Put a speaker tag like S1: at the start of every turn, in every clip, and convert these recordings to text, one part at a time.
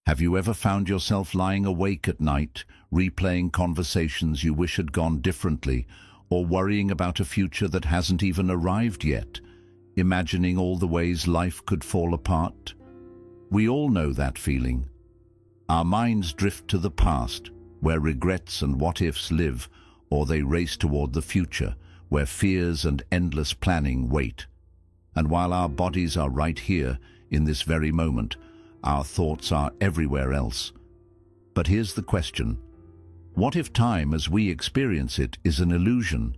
S1: Have you ever found yourself lying awake at night, replaying conversations you wish had gone differently, or worrying about a future that hasn't even arrived yet, imagining all the ways life could fall apart? We all know that feeling. Our minds drift to the past, where regrets and what-ifs live, or they race toward the future, where fears and endless planning wait. And while our bodies are right here, in this very moment, our thoughts are everywhere else. But here's the question. What if time as we experience it is an illusion?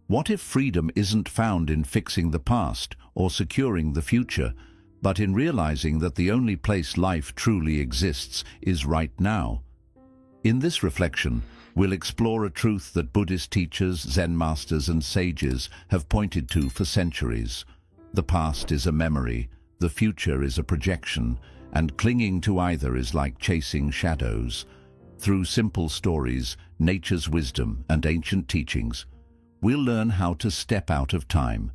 S1: What if freedom isn't found in fixing the past or securing the future, but in realizing that the only place life truly exists is right now? In this reflection, we'll explore a truth that Buddhist teachers, Zen masters and sages have pointed to for centuries. The past is a memory, the future is a projection, and clinging to either is like chasing shadows. Through simple stories, nature's wisdom, and ancient teachings, we'll learn how to step out of time,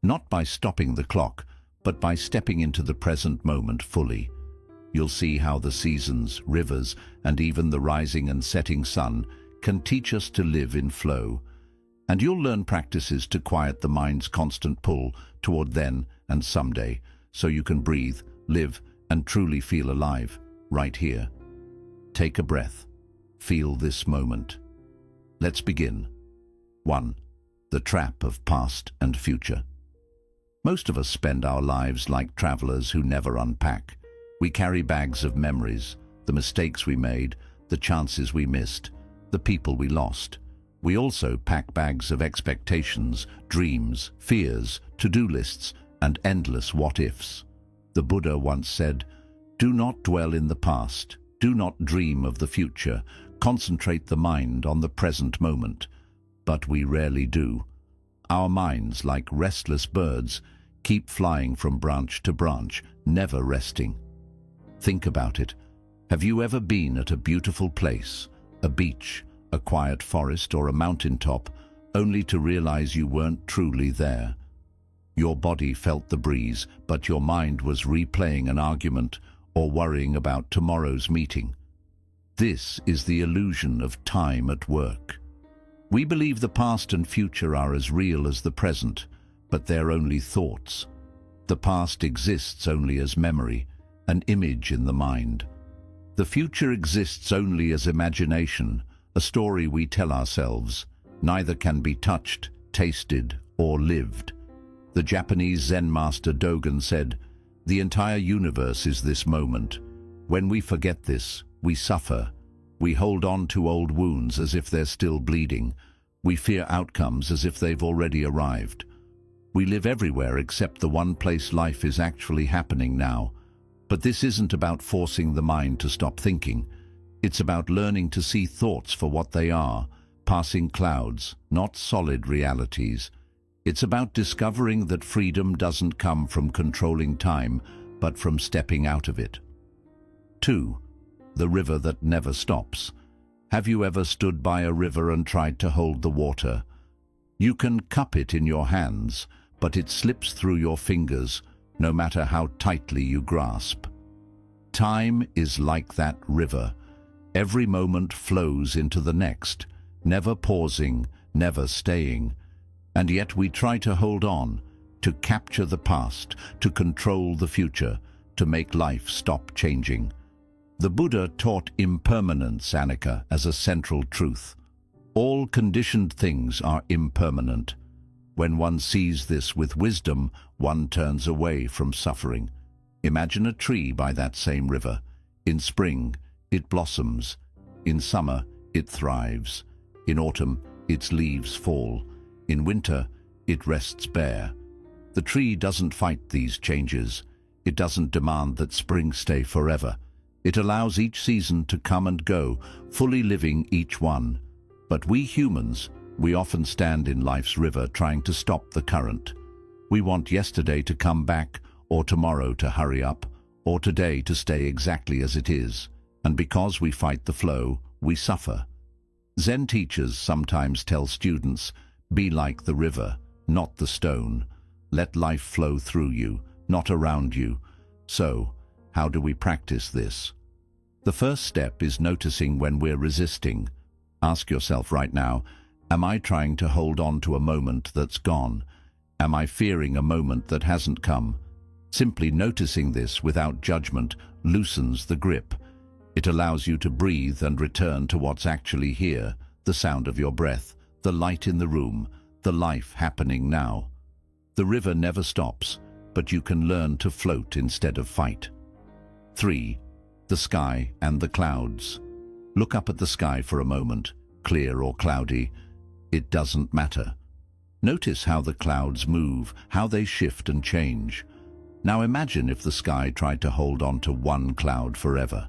S1: not by stopping the clock, but by stepping into the present moment fully. You'll see how the seasons, rivers, and even the rising and setting sun can teach us to live in flow. And you'll learn practices to quiet the mind's constant pull toward then and someday, so you can breathe, live, and truly feel alive, right here. Take a breath. Feel this moment. Let's begin. 1. The trap of past and future. Most of us spend our lives like travelers who never unpack. We carry bags of memories, the mistakes we made, the chances we missed, the people we lost. We also pack bags of expectations, dreams, fears, to-do lists, and endless what-ifs. The Buddha once said, "Do not dwell in the past. Do not dream of the future. Concentrate the mind on the present moment." But we rarely do. Our minds, like restless birds, keep flying from branch to branch, never resting. Think about it. Have you ever been at a beautiful place, a beach, a quiet forest, or a mountaintop, only to realize you weren't truly there? Your body felt the breeze, but your mind was replaying an argument or worrying about tomorrow's meeting. This is the illusion of time at work. We believe the past and future are as real as the present, but they're only thoughts. The past exists only as memory, an image in the mind. The future exists only as imagination, a story we tell ourselves. Neither can be touched, tasted, or lived. The Japanese Zen master Dogen said, "The entire universe is this moment. When we forget this, we suffer. We hold on to old wounds as if they're still bleeding. We fear outcomes as if they've already arrived. We live everywhere except the one place life is actually happening now." But this isn't about forcing the mind to stop thinking. It's about learning to see thoughts for what they are, passing clouds, not solid realities. It's about discovering that freedom doesn't come from controlling time, but from stepping out of it. 2. The river that never stops. Have you ever stood by a river and tried to hold the water? You can cup it in your hands, but it slips through your fingers, no matter how tightly you grasp. Time is like that river. Every moment flows into the next, never pausing, never staying. And yet we try to hold on, to capture the past, to control the future, to make life stop changing. The Buddha taught impermanence, Annika, as a central truth. All conditioned things are impermanent. When one sees this with wisdom, one turns away from suffering. Imagine a tree by that same river. In spring, it blossoms. In summer, it thrives. In autumn, its leaves fall. In winter, it rests bare. The tree doesn't fight these changes. It doesn't demand that spring stay forever. It allows each season to come and go, fully living each one. But we humans, we often stand in life's river trying to stop the current. We want yesterday to come back, or tomorrow to hurry up, or today to stay exactly as it is. And because we fight the flow, we suffer. Zen teachers sometimes tell students, "Be like the river, not the stone. Let life flow through you, not around you." So, how do we practice this? The first step is noticing when we're resisting. Ask yourself right now, am I trying to hold on to a moment that's gone? Am I fearing a moment that hasn't come? Simply noticing this without judgment loosens the grip. It allows you to breathe and return to what's actually here, the sound of your breath, the light in the room, the life happening now. The river never stops, but you can learn to float instead of fight. 3. The sky and the clouds. Look up at the sky for a moment, clear or cloudy. It doesn't matter. Notice how the clouds move, how they shift and change. Now imagine if the sky tried to hold on to one cloud forever.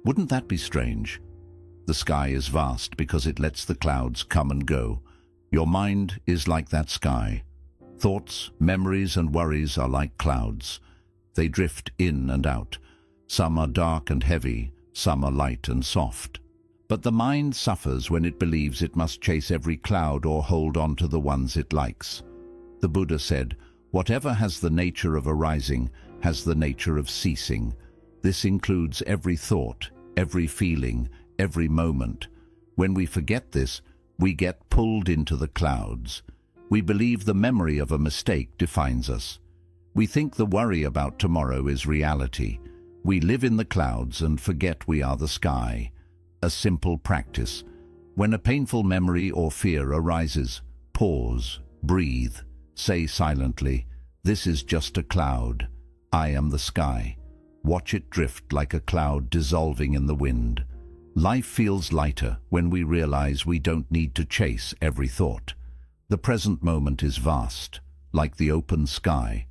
S1: Wouldn't that be strange? The sky is vast because it lets the clouds come and go. Your mind is like that sky. Thoughts, memories and worries are like clouds. They drift in and out. Some are dark and heavy, some are light and soft. But the mind suffers when it believes it must chase every cloud or hold on to the ones it likes. The Buddha said, "Whatever has the nature of arising has the nature of ceasing." This includes every thought, every feeling, every moment. When we forget this, we get pulled into the clouds. We believe the memory of a mistake defines us. We think the worry about tomorrow is reality. We live in the clouds and forget we are the sky. A simple practice. When a painful memory or fear arises, pause, breathe, say silently, "This is just a cloud. I am the sky." Watch it drift like a cloud dissolving in the wind. Life feels lighter when we realize we don't need to chase every thought. The present moment is vast, like the open sky.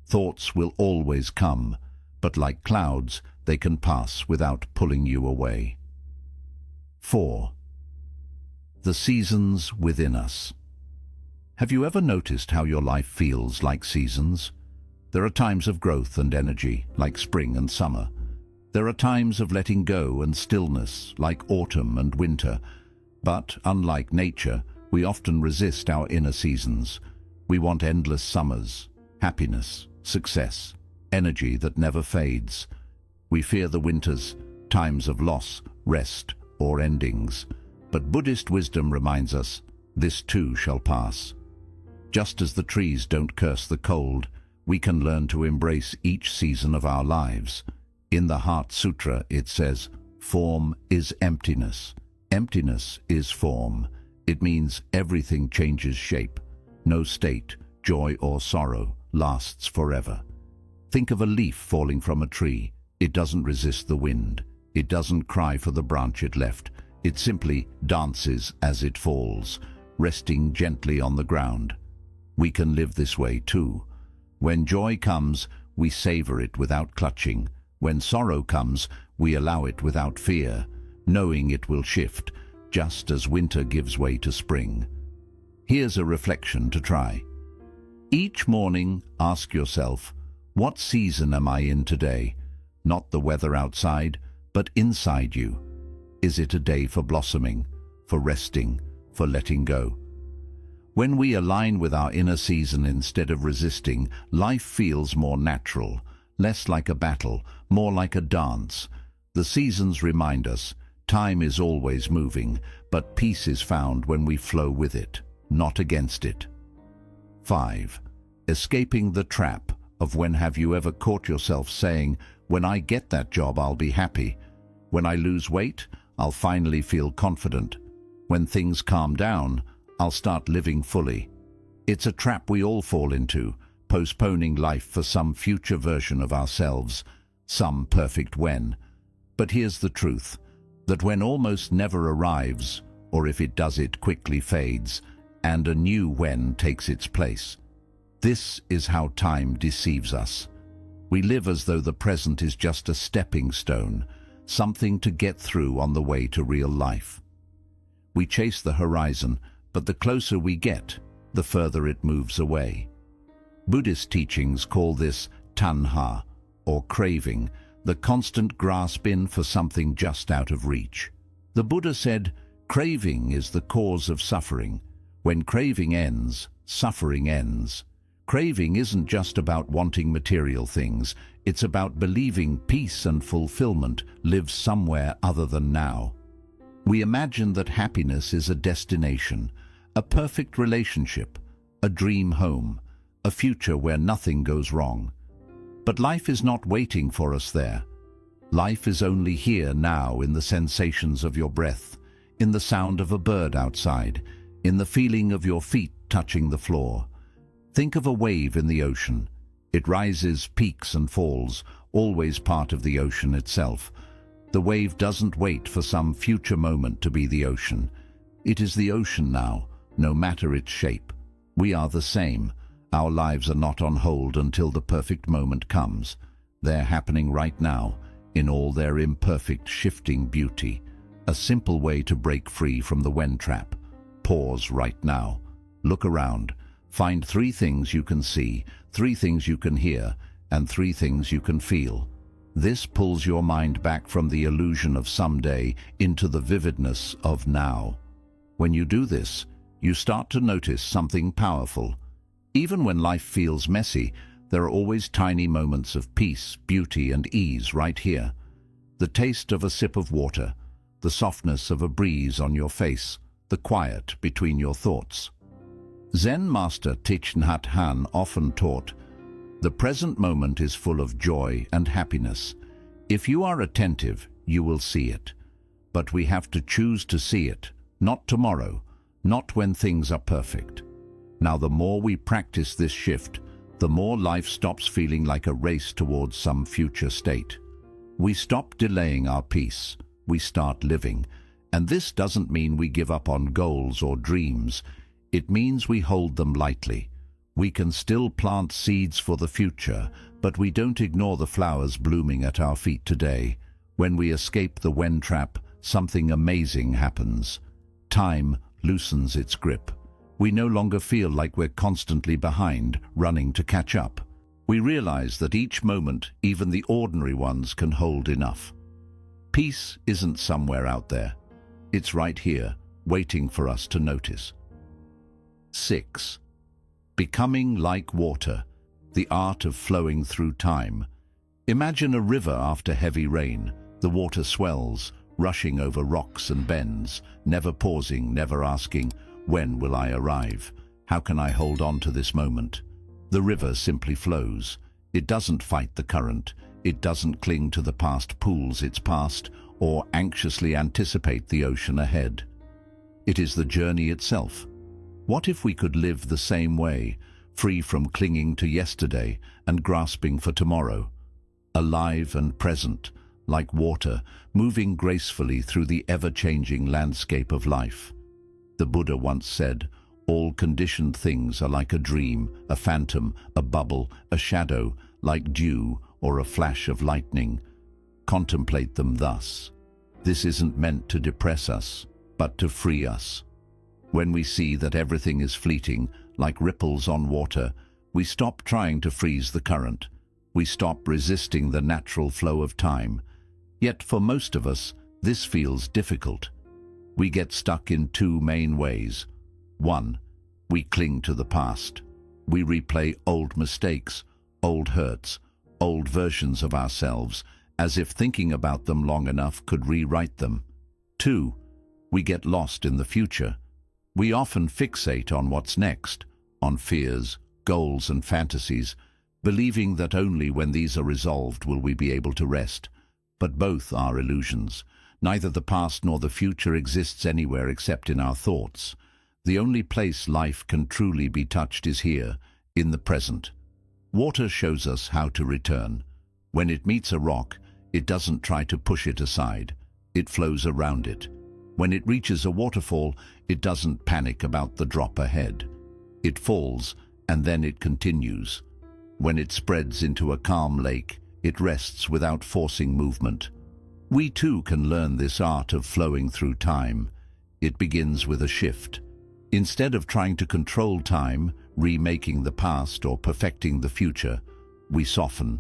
S1: Thoughts will always come, but like clouds, they can pass without pulling you away. 4. The seasons within us. Have you ever noticed how your life feels like seasons? There are times of growth and energy, like spring and summer. There are times of letting go and stillness, like autumn and winter. But, unlike nature, we often resist our inner seasons. We want endless summers, happiness, success, energy that never fades. We fear the winters, times of loss, rest, or endings. But Buddhist wisdom reminds us, this too shall pass. Just as the trees don't curse the cold, we can learn to embrace each season of our lives. In the Heart Sutra it says, "Form is emptiness. Emptiness is form." It means everything changes shape. No state, joy or sorrow, lasts forever. Think of a leaf falling from a tree. It doesn't resist the wind. It doesn't cry for the branch it left. It simply dances as it falls, resting gently on the ground. We can live this way too. When joy comes, we savor it without clutching. When sorrow comes, we allow it without fear, knowing it will shift, just as winter gives way to spring. Here's a reflection to try. Each morning, ask yourself, what season am I in today? Not the weather outside, but inside you. Is it a day for blossoming, for resting, for letting go? When we align with our inner season instead of resisting, life feels more natural, less like a battle, more like a dance. The seasons remind us, time is always moving, but peace is found when we flow with it, not against it. 5. Escaping the trap of when have you ever caught yourself saying, "When I get that job, I'll be happy. When I lose weight, I'll finally feel confident. When things calm down, I'll start living fully." It's a trap we all fall into, postponing life for some future version of ourselves, some perfect when. But here's the truth, that when almost never arrives, or if it does it quickly fades, and a new when takes its place. This is how time deceives us. We live as though the present is just a stepping stone, something to get through on the way to real life. We chase the horizon, but the closer we get, the further it moves away. Buddhist teachings call this tanha, or craving, the constant grasp in for something just out of reach. The Buddha said, craving is the cause of suffering. When craving ends, suffering ends. Craving isn't just about wanting material things, it's about believing peace and fulfillment live somewhere other than now. We imagine that happiness is a destination, a perfect relationship, a dream home, a future where nothing goes wrong. But life is not waiting for us there. Life is only here now, in the sensations of your breath, in the sound of a bird outside, in the feeling of your feet touching the floor. Think of a wave in the ocean. It rises, peaks and falls, always part of the ocean itself. The wave doesn't wait for some future moment to be the ocean. It is the ocean now, no matter its shape. We are the same. Our lives are not on hold until the perfect moment comes. They're happening right now, in all their imperfect, shifting beauty. A simple way to break free from the when trap. Pause right now. Look around. Find 3 things you can see, 3 things you can hear, and 3 things you can feel. This pulls your mind back from the illusion of someday into the vividness of now. When you do this, you start to notice something powerful. Even when life feels messy, there are always tiny moments of peace, beauty, and ease right here. The taste of a sip of water, the softness of a breeze on your face, the quiet between your thoughts. Zen master Thich Nhat Hanh often taught, "The present moment is full of joy and happiness. If you are attentive, you will see it. But we have to choose to see it, not tomorrow, not when things are perfect." Now, the more we practice this shift, the more life stops feeling like a race towards some future state. We stop delaying our peace, we start living. And this doesn't mean we give up on goals or dreams. It means we hold them lightly. We can still plant seeds for the future, but we don't ignore the flowers blooming at our feet today. When we escape the when trap, something amazing happens. Time loosens its grip. We no longer feel like we're constantly behind, running to catch up. We realize that each moment, even the ordinary ones, can hold enough. Peace isn't somewhere out there. It's right here, waiting for us to notice. 6. Becoming like water, the art of flowing through time. Imagine a river after heavy rain. The water swells, rushing over rocks and bends, never pausing, never asking, "When will I arrive? How can I hold on to this moment?" The river simply flows. It doesn't fight the current. It doesn't cling to the past pools it's passed or anxiously anticipate the ocean ahead. It is the journey itself. What if we could live the same way, free from clinging to yesterday and grasping for tomorrow? Alive and present, like water, moving gracefully through the ever-changing landscape of life. The Buddha once said, "All conditioned things are like a dream, a phantom, a bubble, a shadow, like dew or a flash of lightning. Contemplate them thus." This isn't meant to depress us, but to free us. When we see that everything is fleeting, like ripples on water, we stop trying to freeze the current. We stop resisting the natural flow of time. Yet for most of us, this feels difficult. We get stuck in 2 main ways. 1. We cling to the past. We replay old mistakes, old hurts, old versions of ourselves, as if thinking about them long enough could rewrite them. 2. We get lost in the future. We often fixate on what's next, on fears, goals and fantasies, believing that only when these are resolved will we be able to rest. But both are illusions. Neither the past nor the future exists anywhere except in our thoughts. The only place life can truly be touched is here, in the present. Water shows us how to return. When it meets a rock, it doesn't try to push it aside. It flows around it. When it reaches a waterfall, it doesn't panic about the drop ahead. It falls, and then it continues. When it spreads into a calm lake, it rests without forcing movement. We too can learn this art of flowing through time. It begins with a shift. Instead of trying to control time, remaking the past or perfecting the future, we soften,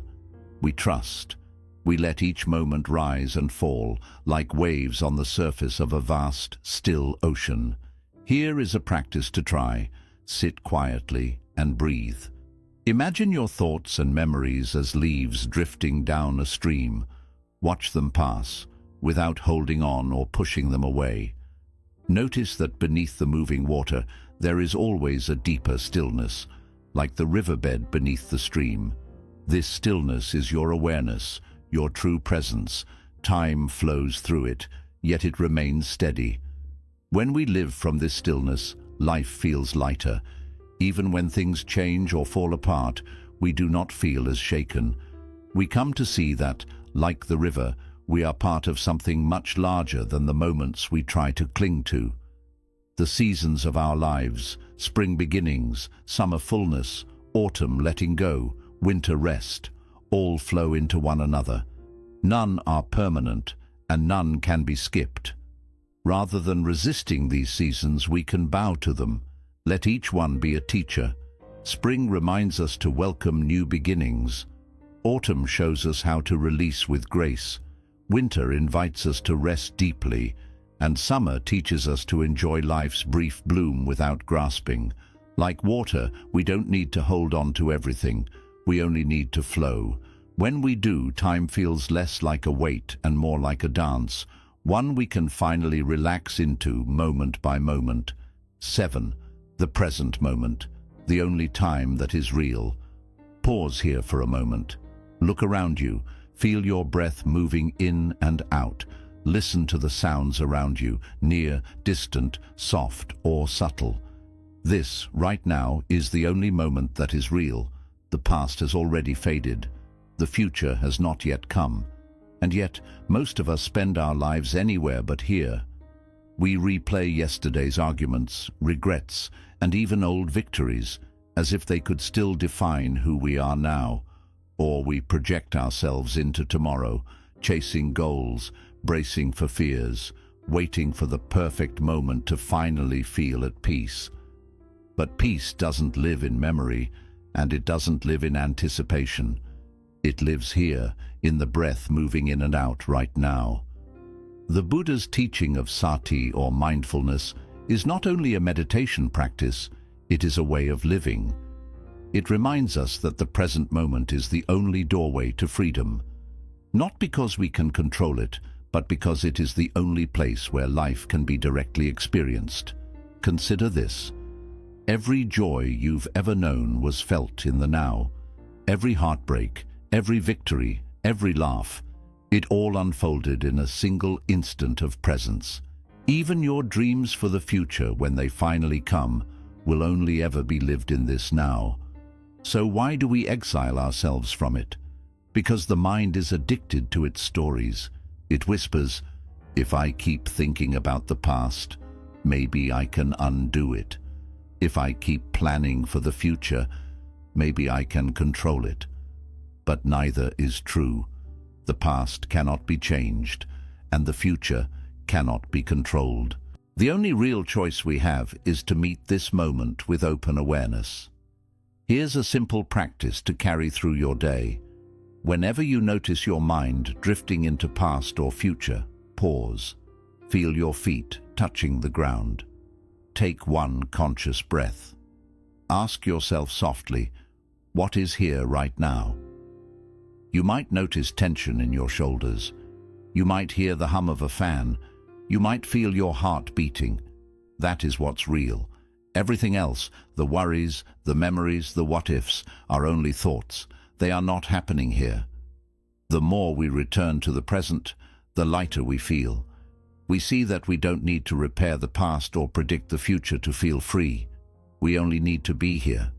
S1: we trust. We let each moment rise and fall, like waves on the surface of a vast, still ocean. Here is a practice to try. Sit quietly and breathe. Imagine your thoughts and memories as leaves drifting down a stream. Watch them pass, without holding on or pushing them away. Notice that beneath the moving water, there is always a deeper stillness, like the riverbed beneath the stream. This stillness is your awareness, your true presence. Time flows through it, yet it remains steady. When we live from this stillness, life feels lighter. Even when things change or fall apart, we do not feel as shaken. We come to see that, like the river, we are part of something much larger than the moments we try to cling to. The seasons of our lives, spring beginnings, summer fullness, autumn letting go, winter rest, all flow into one another. None are permanent, and none can be skipped. Rather than resisting these seasons, we can bow to them. Let each one be a teacher. Spring reminds us to welcome new beginnings. Autumn shows us how to release with grace. Winter invites us to rest deeply, and summer teaches us to enjoy life's brief bloom without grasping. Like water, we don't need to hold on to everything. We only need to flow. When we do, time feels less like a weight and more like a dance, one we can finally relax into moment by moment. 7. The present moment, the only time that is real. Pause here for a moment. Look around you. Feel your breath moving in and out. Listen to the sounds around you, near, distant, soft, or subtle. This, right now, is the only moment that is real. The past has already faded. The future has not yet come. And yet, most of us spend our lives anywhere but here. We replay yesterday's arguments, regrets, and even old victories, as if they could still define who we are now. Or we project ourselves into tomorrow, chasing goals, bracing for fears, waiting for the perfect moment to finally feel at peace. But peace doesn't live in memory, and it doesn't live in anticipation. It lives here, in the breath moving in and out right now. The Buddha's teaching of sati, or mindfulness, is not only a meditation practice, it is a way of living. It reminds us that the present moment is the only doorway to freedom. Not because we can control it, but because it is the only place where life can be directly experienced. Consider this. Every joy you've ever known was felt in the now. Every heartbreak, every victory, every laugh, it all unfolded in a single instant of presence. Even your dreams for the future, when they finally come, will only ever be lived in this now. So why do we exile ourselves from it? Because the mind is addicted to its stories. It whispers, if I keep thinking about the past, maybe I can undo it. If I keep planning for the future, maybe I can control it. But neither is true. The past cannot be changed, and the future cannot be controlled. The only real choice we have is to meet this moment with open awareness. Here's a simple practice to carry through your day. Whenever you notice your mind drifting into past or future, pause. Feel your feet touching the ground. Take one conscious breath. Ask yourself softly, what is here right now? You might notice tension in your shoulders. You might hear the hum of a fan. You might feel your heart beating. That is what's real. Everything else, the worries, the memories, the what-ifs, are only thoughts. They are not happening here. The more we return to the present, the lighter we feel. We see that we don't need to repair the past or predict the future to feel free. We only need to be here.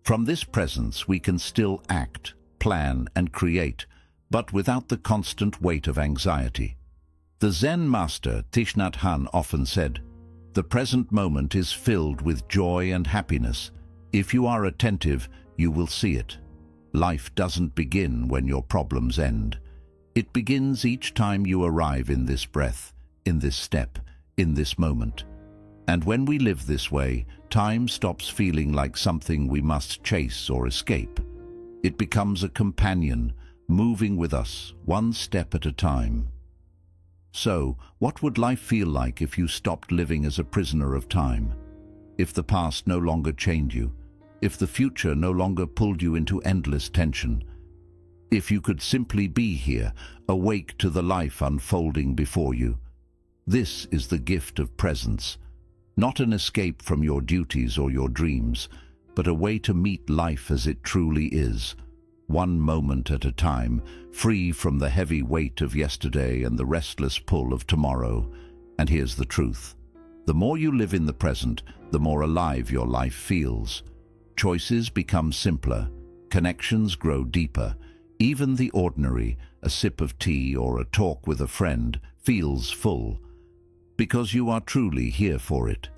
S1: From this presence, we can still act, plan, and create, but without the constant weight of anxiety. The Zen master Thich Nhat Hanh often said, "The present moment is filled with joy and happiness. If you are attentive, you will see it." Life doesn't begin when your problems end. It begins each time you arrive in this breath, in this step, in this moment. And when we live this way, time stops feeling like something we must chase or escape. It becomes a companion, moving with us, one step at a time. So, what would life feel like if you stopped living as a prisoner of time? If the past no longer chained you? if the future no longer pulled you into endless tension, if you could simply be here, awake to the life unfolding before you. This is the gift of presence, not an escape from your duties or your dreams, but a way to meet life as it truly is, one moment at a time, free from the heavy weight of yesterday and the restless pull of tomorrow. And here's the truth. The more you live in the present, the more alive your life feels. Choices become simpler, connections grow deeper. Even the ordinary, a sip of tea or a talk with a friend, feels full, because you are truly here for it.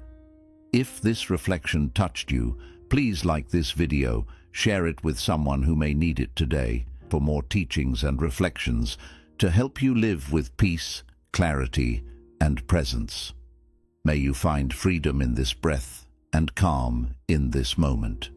S1: If this reflection touched you, please like this video, share it with someone who may need it today. For more teachings and reflections to help you live with peace, clarity, and presence. May you find freedom in this breath and calm in this moment.